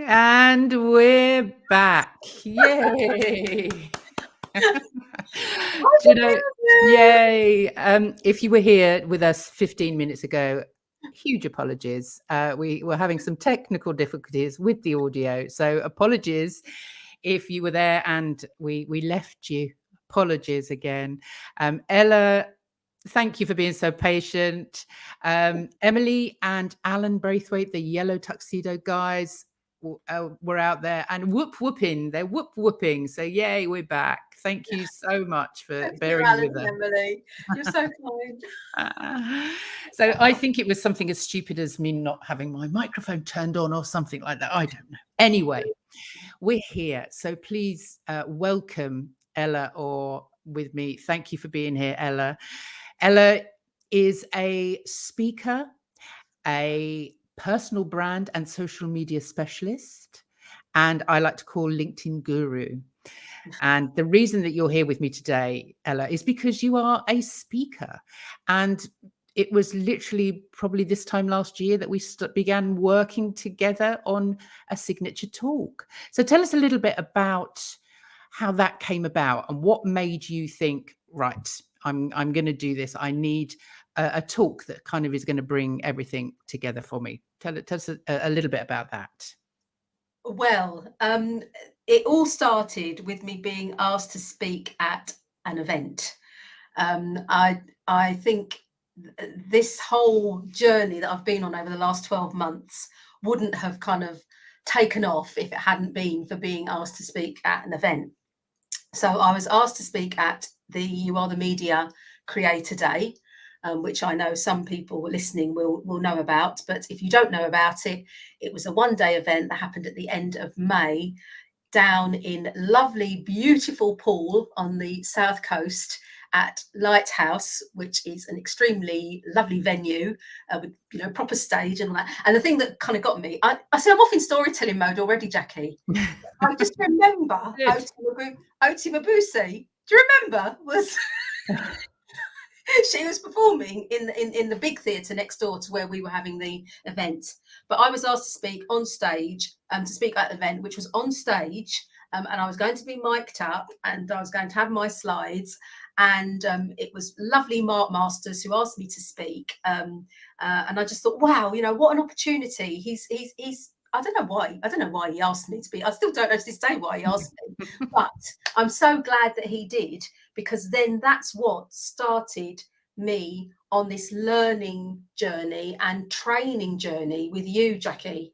And we're back. Yay. I Do you didn't know, hear yay. If you were here with us 15 minutes ago, huge apologies. We were having some technical difficulties with the audio. So apologies if you were there and we left you. Apologies again. Ella, thank you for being so patient. Emily and Alan Braithwaite, the yellow tuxedo guys, were out there and whooping. They're whooping. So yay, we're back. Thank you so much for Thank you, bearing Alan with and us. Emily. You're so kind. So I think it was something as stupid as me not having my microphone turned on or something like that. I don't know. Anyway, we're here. So please welcome Ella Orr with me. Thank you for being here, Ella. Ella is a speaker, a personal brand and social media specialist, and I like to call LinkedIn guru. And the reason that you're here with me today, Ella, is because you are a speaker. And it was literally probably this time last year that we began working together on a signature talk. So tell us a little bit about how that came about and what made you think, right, I'm going to do this. I need a talk that kind of is going to bring everything together for me. Tell us a little bit about that. Well, it all started with me being asked to speak at an event. I think this whole journey that I've been on over the last 12 months wouldn't have kind of taken off if it hadn't been for being asked to speak at an event. So I was asked to speak at the You Are the Media Creator Day, which I know some people listening will know about. But if you don't know about it, it was a one-day event that happened at the end of May down in lovely, beautiful Poole on the south coast at Lighthouse, which is an extremely lovely venue with proper stage and all that. And the thing that kind of got me, I see I'm off in storytelling mode already, Jackie. I just remember Oti Mabuse. Do you remember? She was performing in the big theatre next door to where we were having the event. But I was asked to speak on stage, to speak at the event, which was on stage, and I was going to be mic'd up, and I was going to have my slides. And it was lovely Mark Masters who asked me to speak, and I just thought, wow, what an opportunity. He's I don't know why he asked me to be. I still don't know to this day why he asked me, but I'm so glad that he did, because then that's what started me on this learning journey and training journey with you, Jackie.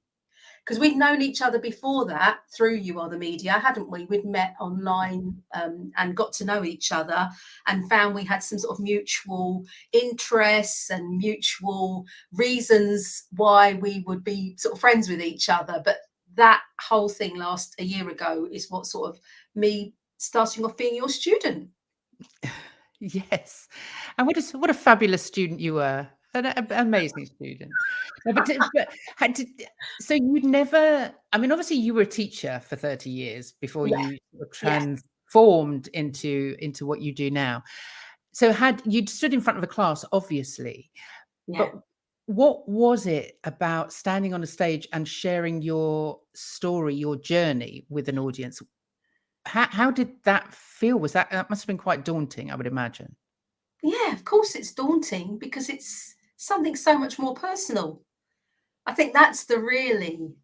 Because we'd known each other before that through You Are the Media, hadn't we? We'd met online and got to know each other and found we had some sort of mutual interests and mutual reasons why we would be sort of friends with each other. But that whole thing last a year ago is what sort of me starting off being your student. Yes. And what a fabulous student you were. An amazing student. No, so you'd never, I mean, obviously you were a teacher for 30 years before Yeah, you sort of yeah, transformed into what you do now. So you'd stood in front of a class, obviously, yeah. but what was it about standing on a stage and sharing your story, your journey with an audience? How did that feel? That must have been quite daunting, I would imagine. Yeah, of course it's daunting because it's something so much more personal. I think that's the really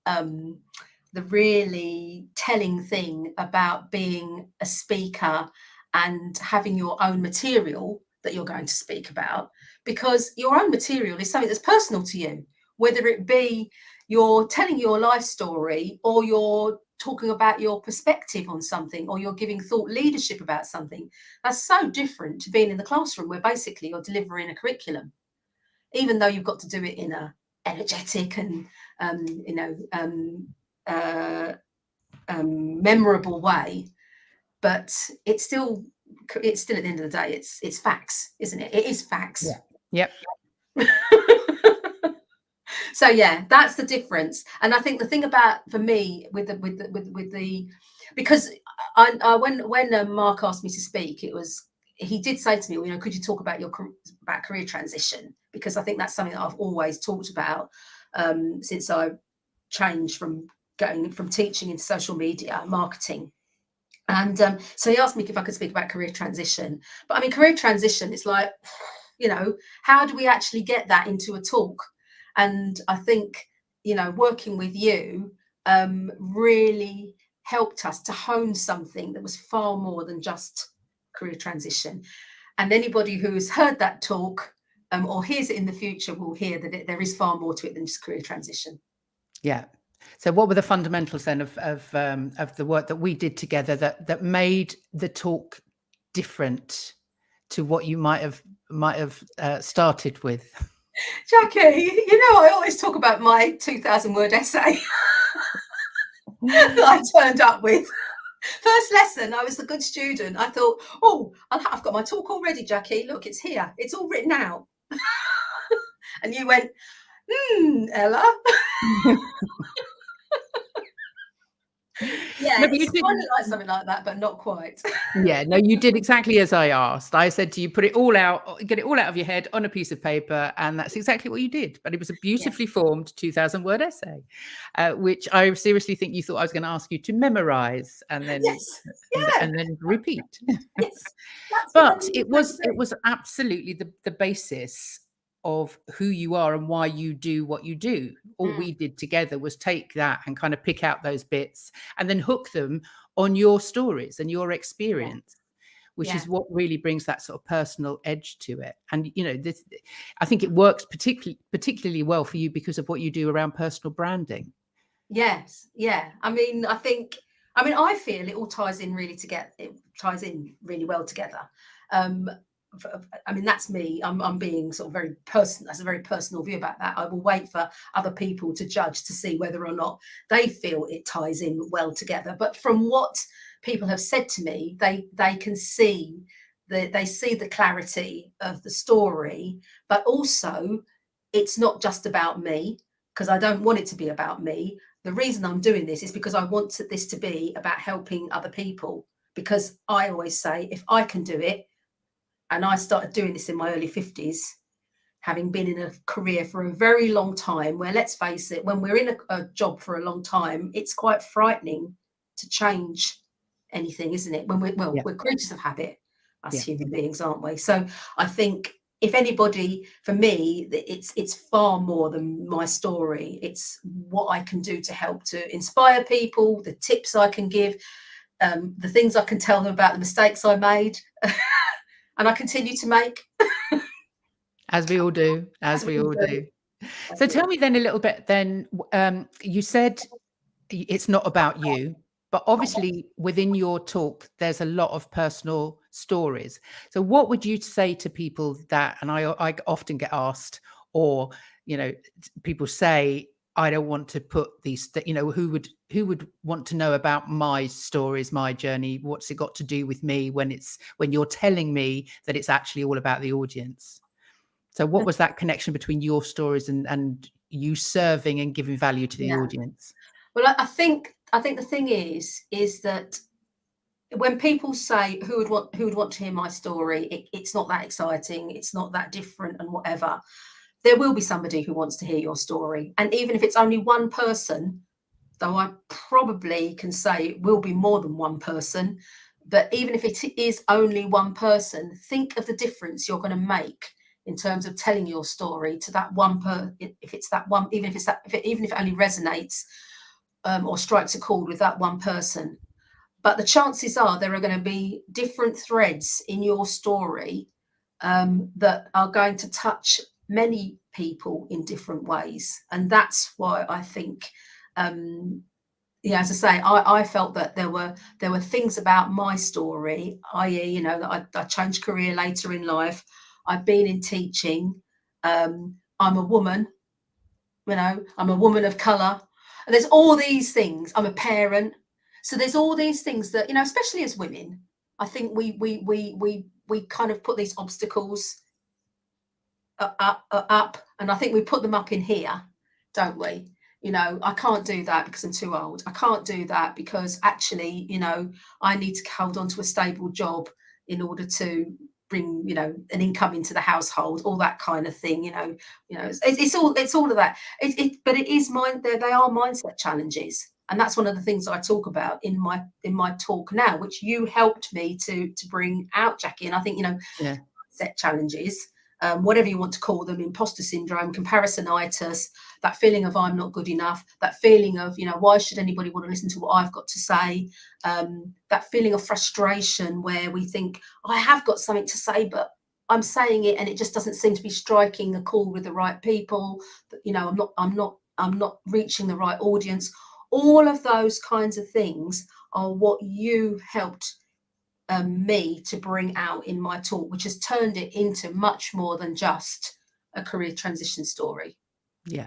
telling thing about being a speaker and having your own material that you're going to speak about, because your own material is something that's personal to you, whether it be you're telling your life story or you're talking about your perspective on something or you're giving thought leadership about something. That's so different to being in the classroom where basically you're delivering a curriculum, even though you've got to do it in a energetic and memorable way. But it's still at the end of the day, it's facts, isn't it? It is facts. Yeah. Yep. So yeah, that's the difference. And I think the thing about, for me, with the because when Mark asked me to speak, he did say to me, could you talk about about career transition, because I think that's something that I've always talked about since I changed from going from teaching into social media marketing. And so he asked me if I could speak about career transition. But I mean, career transition is like, how do we actually get that into a talk? And I think, working with you really helped us to hone something that was far more than just career transition. And anybody who's heard that talk or hears it in the future will hear that there is far more to it than just career transition. Yeah. So what were the fundamentals then of the work that we did together that made the talk different to what you might have started with? Jackie, I always talk about my 2,000-word essay that I turned up with. First lesson, I was the good student. I thought, I've got my talk all ready, Jackie. Look, it's here. It's all written out. And you went, Ella. Yeah, No, it's kind of like something like that, but not quite. Yeah, no, you did exactly as I asked. I said to you, put it all out, get it all out of your head on a piece of paper, and that's exactly what you did. But it was a beautifully formed 2,000-word essay, which I seriously think you thought I was going to ask you to memorize and then and then repeat. Yes, But it was absolutely the basis of who you are and why you do what you do. All we did together was take that and kind of pick out those bits and then hook them on your stories and your experience, which is what really brings that sort of personal edge to it. And this, I think it works particularly well for you because of what you do around personal branding. Yes, yeah. I mean, I feel it all ties in really together. It ties in really well together. I mean, that's me. I'm being sort of very personal. That's a very personal view about that. I will wait for other people to judge to see whether or not they feel it ties in well together. But from what people have said to me, they can see they see the clarity of the story, but also it's not just about me, because I don't want it to be about me. The reason I'm doing this is because I want this to be about helping other people. Because I always say, if I can do it, and I started doing this in my early 50s, having been in a career for a very long time, where, let's face it, when we're in a job for a long time, it's quite frightening to change anything, isn't it? When we're creatures of habit, us human beings, aren't we? So I think if anybody, for me, it's far more than my story. It's what I can do to help to inspire people, the tips I can give, the things I can tell them about the mistakes I made. And I continue to make. As we all do, So tell me then a little bit then, you said it's not about you, but obviously within your talk, there's a lot of personal stories. So what would you say to people that, and I often get asked, or, people say, I don't want to put these, who would want to know about my stories, my journey? What's it got to do with me when you're telling me that it's actually all about the audience? So what was that connection between your stories and you serving and giving value to the audience? Well, I think the thing is that when people say who would want to hear my story, it's not that exciting, it's not that different and whatever. There will be somebody who wants to hear your story. And even if it's only one person, though I probably can say it will be more than one person, but even if it is only one person, think of the difference you're going to make in terms of telling your story to that one if it's that one, even if it only resonates or strikes a chord with that one person. But the chances are there are going to be different threads in your story that are going to touch many people in different ways. And that's why I think, as I say, I felt that there were things about my story, i.e., that I changed career later in life. I've been in teaching. I'm a woman, I'm a woman of colour. And there's all these things. I'm a parent. So there's all these things that, especially as women, I think we kind of put these obstacles up, and I think we put them up in here, don't we? I can't do that because I'm too old. I can't do that because actually, I need to hold on to a stable job in order to bring, an income into the household, all that kind of thing. It's all of that. But it is they are mindset challenges. And that's one of the things I talk about in my talk now, which you helped me to bring out, Jackie. And I think, Yeah. set challenges, whatever you want to call them, imposter syndrome, comparisonitis, that feeling of I'm not good enough, that feeling of, why should anybody want to listen to what I've got to say, that feeling of frustration where we think I have got something to say, but I'm saying it and it just doesn't seem to be striking a chord with the right people. I'm not reaching the right audience. All of those kinds of things are what you helped me to bring out in my talk, which has turned it into much more than just a career transition story. Yeah.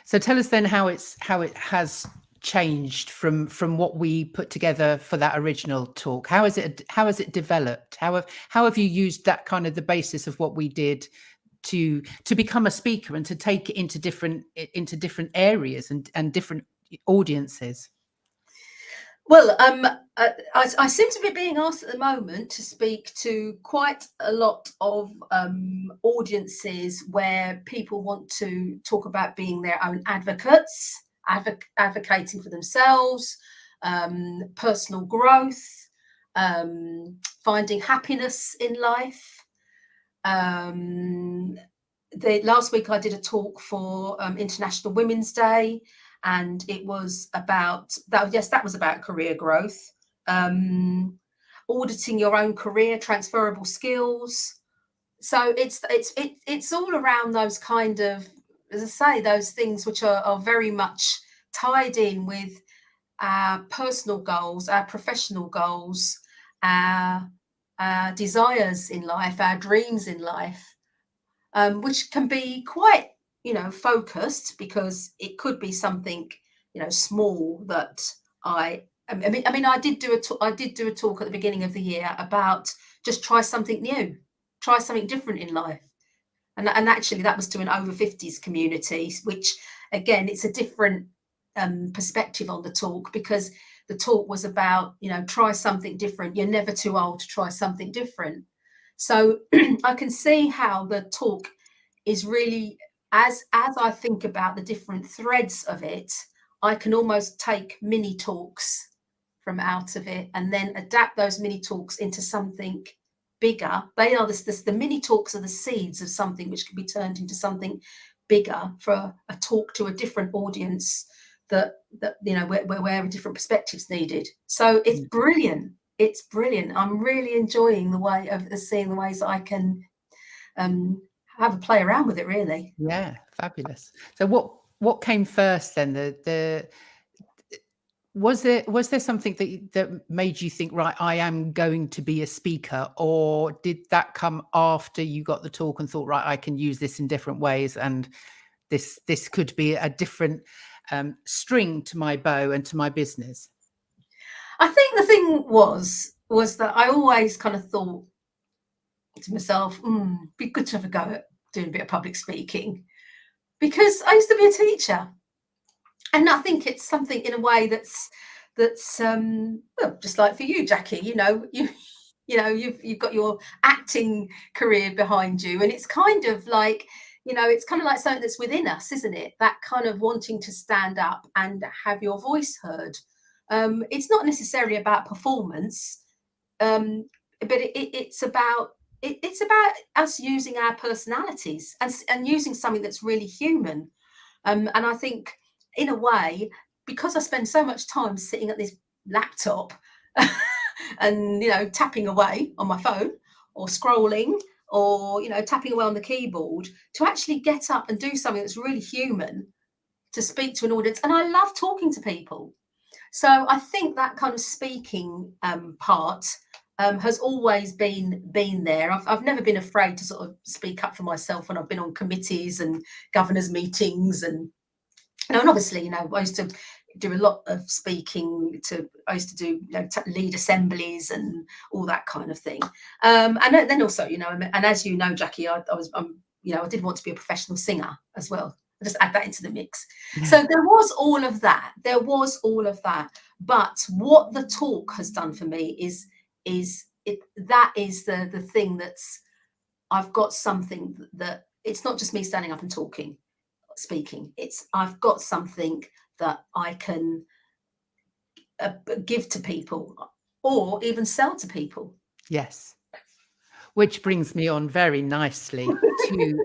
So tell us then how it has changed from what we put together for that original talk. How has it developed? How have you used that kind of the basis of what we did to become a speaker and to take it into different areas and different audiences? Well, I seem to be being asked at the moment to speak to quite a lot of audiences where people want to talk about being their own advocates, advocating for themselves, personal growth, finding happiness in life. Last week I did a talk for International Women's Day, and it was about that. Yes, that was about career growth, auditing your own career, transferable skills. So it's all around those kind of, as I say, those things which are very much tied in with our personal goals, our professional goals, our desires in life, our dreams in life, which can be quite, focused, because it could be something, small that I did do a talk at the beginning of the year about just try something new, try something different in life. And actually that was to an over 50s community, which again, it's a different perspective on the talk, because the talk was about, try something different. You're never too old to try something different. So I can see how the talk is really, as I think about the different threads of it, I can almost take mini talks from out of it and then adapt those mini talks into something bigger. They are the mini talks are the seeds of something which can be turned into something bigger, for a talk to a different audience that where a different perspectives needed. So it's brilliant. It's brilliant. I'm really enjoying the way of seeing the ways that I can have a play around with it, really. Yeah, fabulous. So what came first then? Was there something that made you think, right, I am going to be a speaker, or did that come after you got the talk and thought, right, I can use this in different ways, and this could be a different string to my bow and to my business? I think the thing was that I always kind of thought to myself, be good to have a go at doing a bit of public speaking, because I used to be a teacher, and I think it's something in a way that's well, just like for you, Jackie. You've got your acting career behind you, and it's kind of like, it's kind of like something that's within us, isn't it? That kind of wanting to stand up and have your voice heard. It's not necessarily about performance, but it's about it's about us using our personalities and using something that's really human. And I think, in a way, because I spend so much time sitting at this laptop and tapping away on my phone, or scrolling, or tapping away on the keyboard, to actually get up and do something that's really human, to speak to an audience. And I love talking to people. So I think that kind of speaking part has always been there. I've never been afraid to sort of speak up for myself when I've been on committees and governors' meetings, and obviously, I used to do a lot of speaking I used to do, lead assemblies and all that kind of thing. And then also, and as you know, Jackie, I did want to be a professional singer as well. I just add that into the mix. So there was all of that. But what the talk has done for me is the thing that's, I've got something that, it's not just me standing up and speaking. I've got something that I can give to people or even sell to people. Yes. Which brings me on very nicely to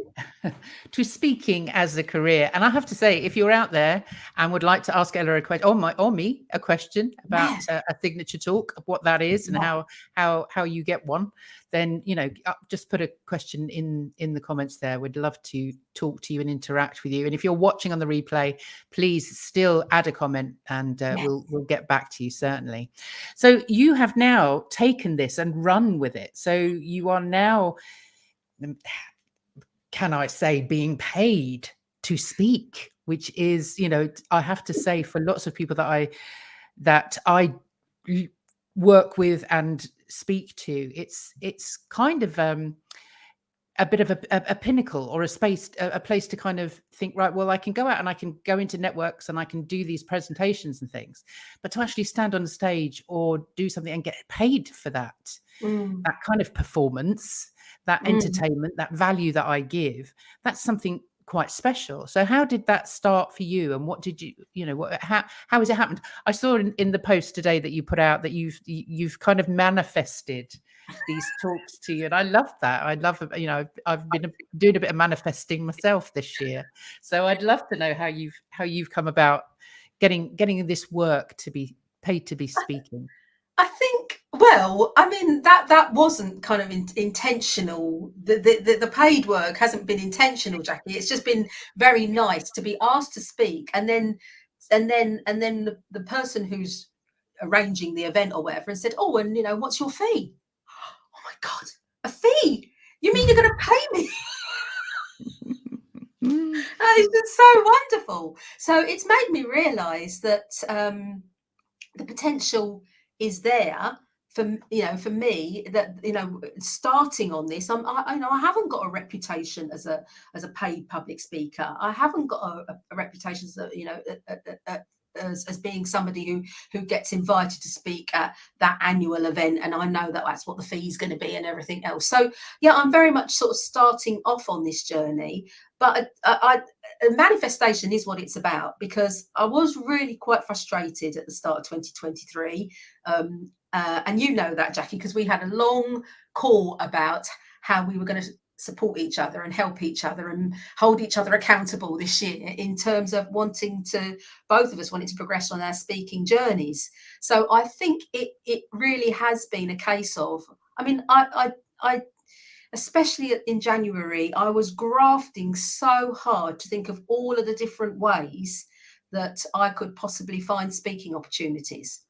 to speaking as a career. And I have to say, if you're out there and would like to ask Ella a question, or me a question about Yeah, a signature talk, what that is, and yeah, how you get one, then just put a question in the comments there. We'd love to talk to you and interact with you. And if you're watching on the replay, please still add a comment, and yeah. we'll get back to you certainly. So you have now taken this and run with it. So you are now, can I say, being paid to speak, which is, I have to say, for lots of people that I work with and speak to, it's kind of a bit of a pinnacle, or a space, a place to kind of think, right, well, I can go out and I can go into networks and I can do these presentations and things, but to actually stand on the stage or do something and get paid for that, Mm, that kind of performance, that mm. entertainment, that value that I give, that's something quite special. So how did that start for you, and what did how has it happened? I saw in the post today that you put out that you've kind of manifested these talks to you, and I love that. I love, I've been doing a bit of manifesting myself this year, so I'd love to know how you've come about getting this work to be paid to be speaking. I think, well, I mean, that wasn't kind of intentional. The paid work hasn't been intentional, Jackie. It's just been very nice to be asked to speak, and then the person who's arranging the event or whatever and said, "Oh, and what's your fee?" Oh my God, a fee? You mean you're going to pay me? It's just so wonderful. So it's made me realise that the potential is there for me, that starting on this. I haven't got a reputation as a paid public speaker. I haven't got a reputation as as being somebody who gets invited to speak at that annual event, and I know that that's what the fee is going to be and everything else. So yeah, I'm very much sort of starting off on this journey, but manifestation is what it's about, because I was really quite frustrated at the start of 2023. And you know that, Jackie, because we had a long call about how we were going to support each other and help each other and hold each other accountable this year, in terms of both of us wanting to progress on our speaking journeys. So I think it really has been a case of, I mean, I especially in January, I was grafting so hard to think of all of the different ways that I could possibly find speaking opportunities.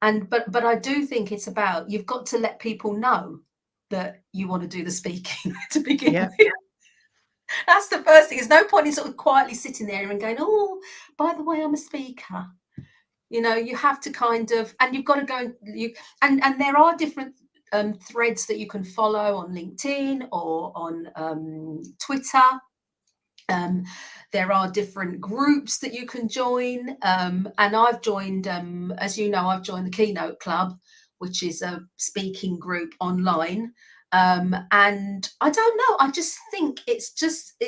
But I do think it's about, you've got to let people know that you want to do the speaking to begin Yeah. with. That's the first thing. There's no point in sort of quietly sitting there and going, "Oh, by the way, I'm a speaker." You have to kind of, and you've got to go, and there are different threads that you can follow on LinkedIn or on Twitter. Um, there are different groups that you can join, and I've joined, as you know, I've joined the Keynote Club, which is a speaking group online. And I don't know, I just think it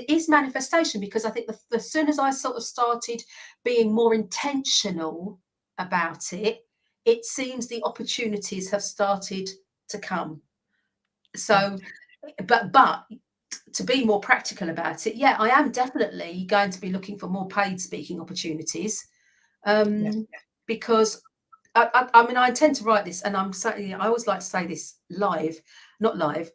is manifestation, because I think as soon as I sort of started being more intentional about it, it seems the opportunities have started to come. Yeah. So, but to be more practical about it, yeah, I am definitely going to be looking for more paid speaking opportunities, Yeah. because I mean, I intend to write this, and I'm saying, I always like to say this live, not live.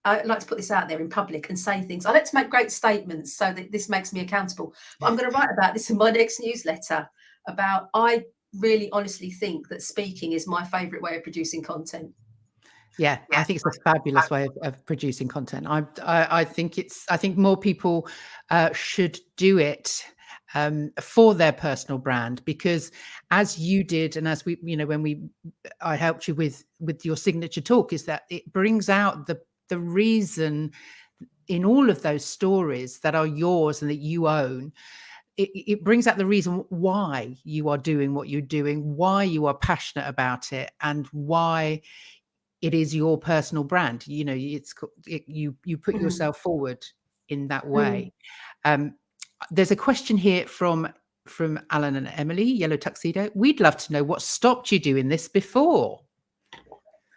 I like to put this out there in public and say things. I like to make great statements so that this makes me accountable. But I'm going to write about this in my next newsletter. About, I really honestly think that speaking is my favourite way of producing content. Yeah, I think it's a fabulous way of producing content. I think I think more people should do it for their personal brand, because as you did, and as we, when I helped you with your signature talk, is that it brings out the reason in all of those stories that are yours and that you own. It brings out the reason why you are doing what you're doing, why you are passionate about it, and why it is your personal brand. You put Mm, yourself forward in that mm, way. There's a question here from from Alan and Emily, Yellow Tuxedo. We'd love to know what stopped you doing this before.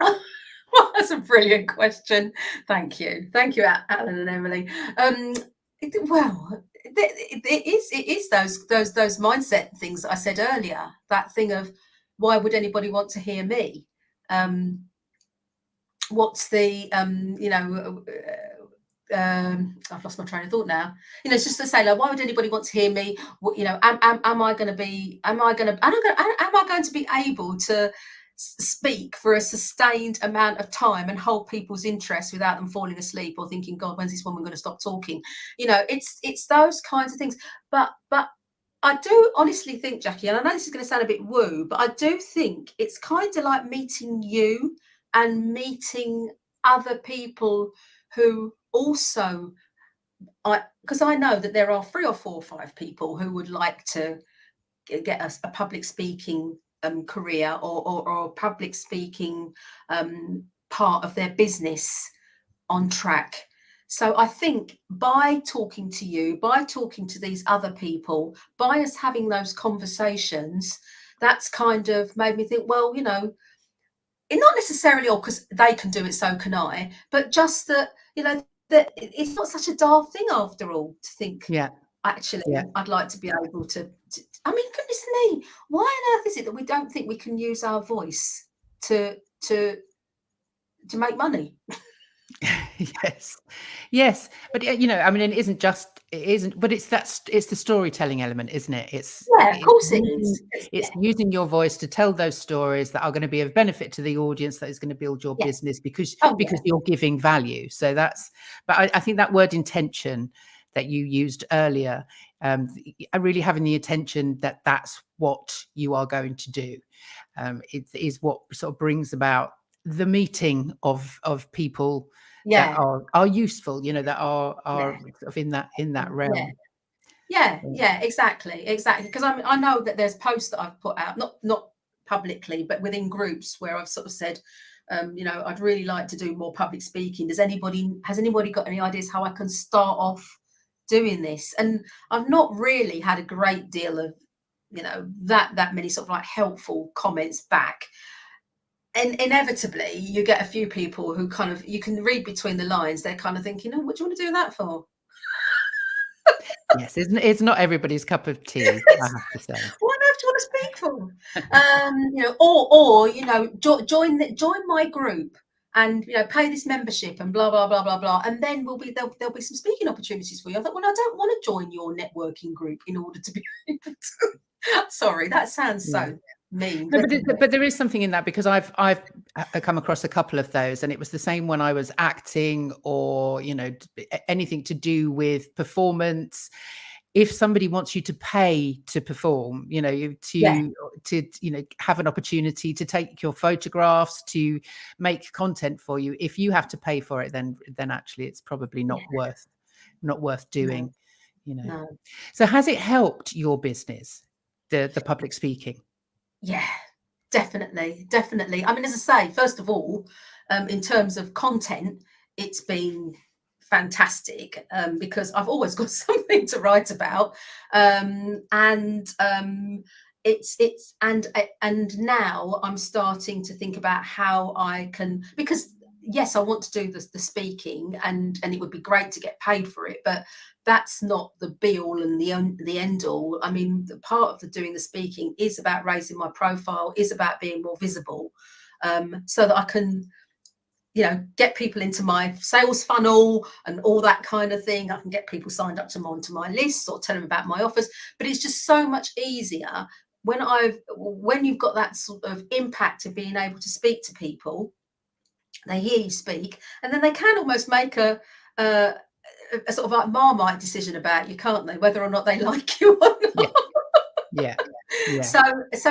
Well, that's a brilliant question. Thank you, Alan and Emily. Well, it is those mindset things that I said earlier. That thing of why would anybody want to hear me? What's the I've lost my train of thought now. It's just to say, like, why would anybody want to hear me? Am I going to be able to speak for a sustained amount of time and hold people's interest without them falling asleep or thinking, God, when's this woman going to stop talking? It's those kinds of things. But I do honestly think, Jackie, and I know this is going to sound a bit woo, but I do think it's kind of like meeting you and meeting other people who also, because I know that there are 3 or 4 or 5 people who would like to get a public speaking career or a public speaking part of their business on track. So I think by talking to you, by talking to these other people, by us having those conversations, that's kind of made me think, well, not necessarily all because they can do it, so can I, but just that, that it's not such a daft thing after all to think, actually, I'd like to be able to I mean, goodness me, why on earth is it that we don't think we can use our voice to make money? Yes, but I mean, it isn't, but it's the storytelling element, isn't it? Of course it is. It's using your voice to tell those stories that are going to be of benefit to the audience, that is going to build your business because you're giving value. So but I think that word intention that you used earlier, really having the intention that that's what you are going to do, it is what sort of brings about the meeting of people that are useful, that are sort of in that realm. Exactly. Because I know that there's posts that I've put out, not publicly, but within groups where I've sort of said, I'd really like to do more public speaking. Has anybody got any ideas how I can start off doing this? And I've not really had a great deal of, that many sort of like helpful comments back. And inevitably you get a few people who kind of, you can read between the lines, they're kind of thinking, oh, what do you want to do that for? Yes, it's not everybody's cup of tea, I have to say. What on earth do you want to speak for? Join my group and pay this membership and blah blah blah blah blah, and then there'll be some speaking opportunities for you. I thought, well, I don't want to join your networking group in order to be able to. Sorry, that sounds so mean. No, but there is something in that, because I've come across a couple of those, and it was the same when I was acting or anything to do with performance. If somebody wants you to pay to perform, to have an opportunity to take your photographs, to make content for you, if you have to pay for it, then actually it's probably not worth doing. No. So has it helped your business, the public speaking? Yeah, definitely. I mean, as I say, first of all, in terms of content, it's been fantastic, because I've always got something to write about, and now I'm starting to think about how I can, because yes, I want to do the speaking, and it would be great to get paid for it, but that's not the be all and the end all. I mean, the part of doing the speaking is about raising my profile, is about being more visible, so that I can get people into my sales funnel and all that kind of thing. I can get people signed up onto my lists or tell them about my offers. But it's just so much easier when you've got that sort of impact of being able to speak to people. They hear you speak, and then they can almost make a sort of like Marmite decision about you, can't they? Whether or not they like you or not. Yeah. So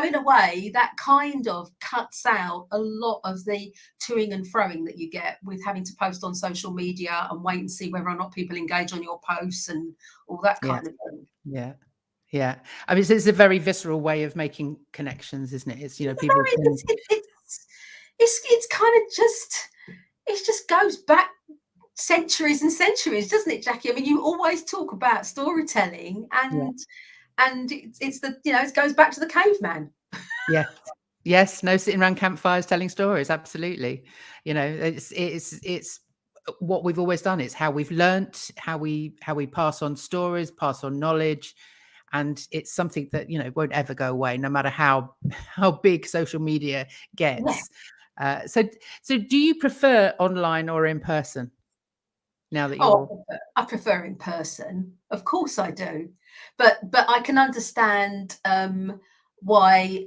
in a way, that kind of cuts out a lot of the toing and froing that you get with having to post on social media and wait and see whether or not people engage on your posts and all that kind of thing. Yeah. I mean, it's a very visceral way of making connections, isn't it? It's people. It's kind of just goes back centuries and centuries, doesn't it, Jackie? I mean, you always talk about storytelling, and and it's the, you know, it goes back to the caveman. Yes. Yes. No sitting around campfires telling stories. Absolutely. You know, it's what we've always done. It's how we've learnt, how we pass on stories, pass on knowledge. And it's something that, you know, won't ever go away, no matter how big social media Yeah. gets. So do you prefer online or in person now that you're... Oh, I prefer in person. Of course I do. But I can understand why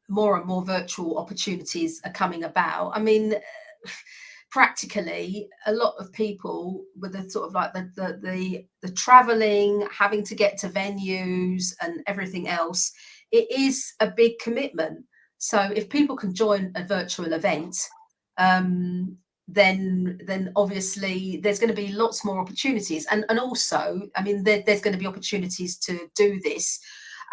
more and more virtual opportunities are coming about. I mean, practically a lot of people with the sort of like the traveling, having to get to venues and everything else, it is a big commitment. So if people can join a virtual event, um, then obviously there's going to be lots more opportunities, and also, I mean, there's going to be opportunities to do this.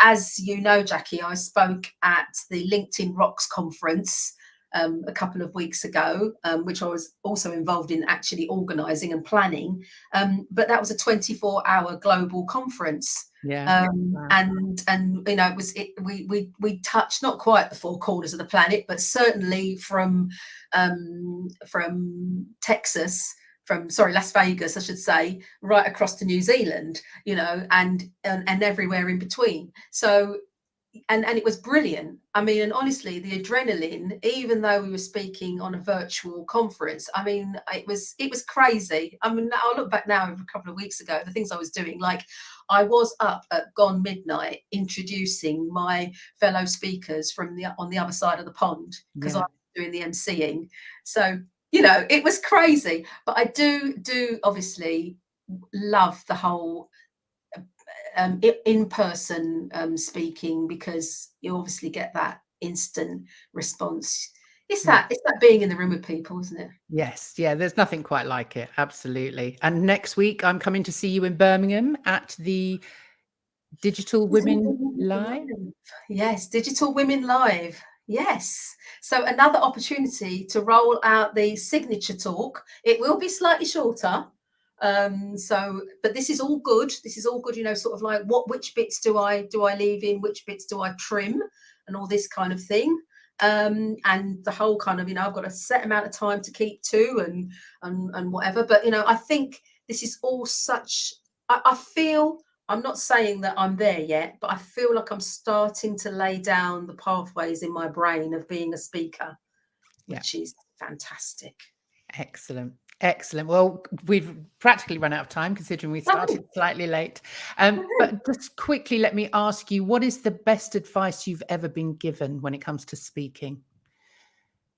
As you know, Jackie, I spoke at the LinkedIn Rocks conference a couple of weeks ago, which I was also involved in actually organising and planning. But that was a 24-hour global conference. Yeah. Wow. And you know, we touched not quite the four corners of the planet, but certainly from Texas, from Las Vegas, I should say, right across to New Zealand, you know, and everywhere in between. So and it was brilliant. I mean, and honestly, the adrenaline, even though we were speaking on a virtual conference, I mean, it was crazy. I mean, I'll look back now, a couple of weeks ago, the things I was doing, like I was up at gone midnight introducing my fellow speakers from on the other side of the pond, because I was doing the emceeing. So, you know, it was crazy. But I do obviously love the whole in-person speaking, because you obviously get that instant response. It's that being in the room with people, isn't it? Yes. Yeah. There's nothing quite like it. Absolutely. And next week, I'm coming to see you in Birmingham at the Digital Women Live. Yes, Digital Women Live. Yes. So another opportunity to roll out the signature talk. It will be slightly shorter. But this is all good. This is all good, you know, sort of like which bits do I leave in, which bits do I trim, and all this kind of thing. And the whole kind of, you know, I've got a set amount of time to keep to, and whatever. But you know, I think this is all such, I feel, I'm not saying that I'm there yet, but I feel like I'm starting to lay down the pathways in my brain of being a speaker, which is fantastic. Excellent. Excellent. Well, we've practically run out of time, considering we started slightly late. But just quickly, let me ask you, what is the best advice you've ever been given when it comes to speaking?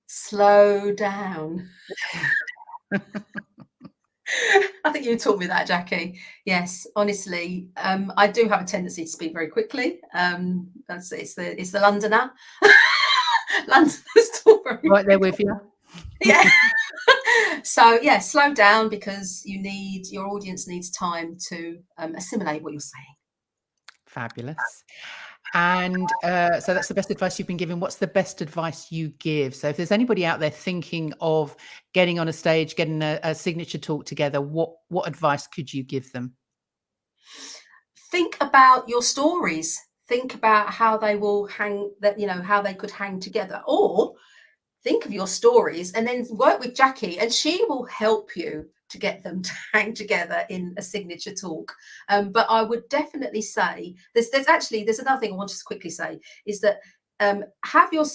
Slow down. I think you taught me that, Jackie. Yes, honestly, I do have a tendency to speak very quickly. It's the Londoner, London story. Right there with you. Yeah. So yeah, slow down, because your audience needs time to assimilate what you're saying. Fabulous. And so that's the best advice you've been given. What's the best advice you give? So if there's anybody out there thinking of getting on a stage, getting a signature talk together, what advice could you give them? Think about your stories. Think about how they will hang, that, you know, how they could hang together. Or think of your stories and then work with Jackie, and she will help you to get them to hang together in a signature talk. But I would definitely say there's another thing I want to quickly say, is that have your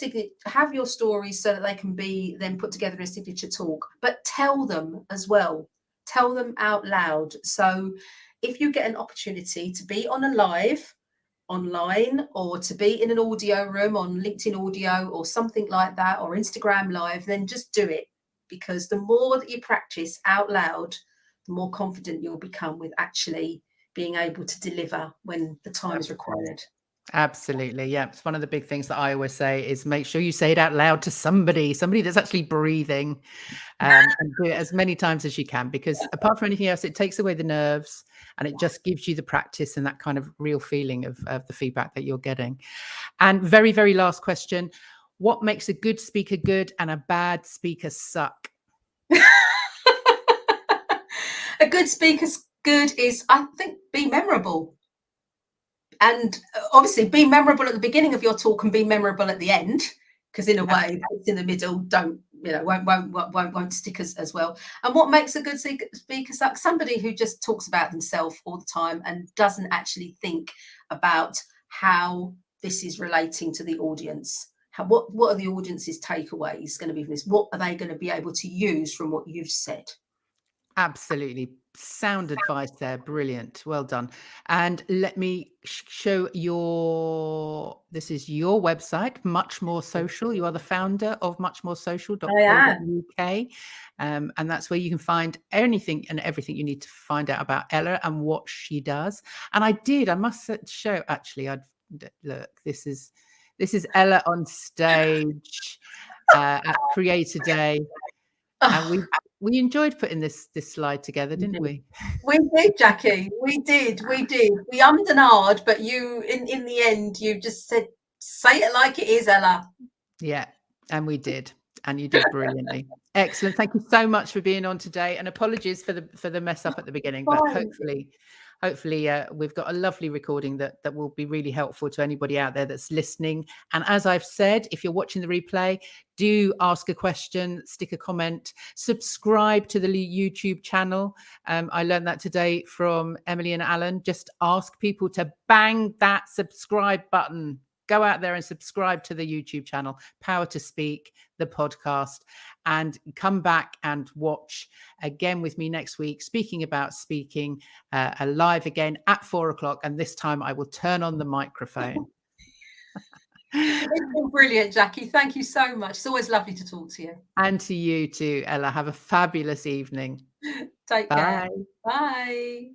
stories so that they can be then put together in a signature talk, but tell them as well. Tell them out loud. So if you get an opportunity to be on a live online, or to be in an audio room on LinkedIn Audio or something like that, or Instagram Live, then just do it, because the more that you practice out loud, the more confident you'll become with actually being able to deliver when the time is required. Absolutely. Yeah. It's one of the big things that I always say is make sure you say it out loud to somebody that's actually breathing, and do it as many times as you can, because apart from anything else, it takes away the nerves and it just gives you the practice and that kind of real feeling of the feedback that you're getting. And very, very last question. What makes a good speaker good and a bad speaker suck? A good speaker's good is, I think, be memorable. And obviously be memorable at the beginning of your talk and be memorable at the end, because in a way it's in the middle don't won't stick as well. And what makes a good speaker somebody who just talks about themselves all the time and doesn't actually think about how this is relating to the audience. What are the audience's takeaways going to be from this? What are they going to be able to use from what you've said? Absolutely. Sound advice there. Brilliant. Well done. And let me show this is your website, Much More Social. You are the founder of I am. muchmoresocial.co.uk. And that's where you can find anything and everything you need to find out about Ella and what she does. And I must show, actually, look, this is Ella on stage at Creator Day. And we enjoyed putting this slide together, didn't we? We did, Jackie. We did. We ummed and ahed, but you, in the end, you just said, "Say it like it is, Ella." Yeah, and we did, and you did brilliantly. Excellent. Thank you so much for being on today, and apologies for the mess up at the beginning, but hopefully we've got a lovely recording that will be really helpful to anybody out there that's listening. And as I've said, if you're watching the replay, do ask a question, stick a comment, subscribe to the YouTube channel. I learned that today from Emily and Alan. Just ask people to bang that subscribe button. Go out there and subscribe to the YouTube channel, Power to Speak, the podcast, and come back and watch again with me next week, speaking about speaking, live again at 4:00. And this time I will turn on the microphone. It's been brilliant, Jackie. Thank you so much. It's always lovely to talk to you. And to you too, Ella. Have a fabulous evening. Take care. Bye. Bye.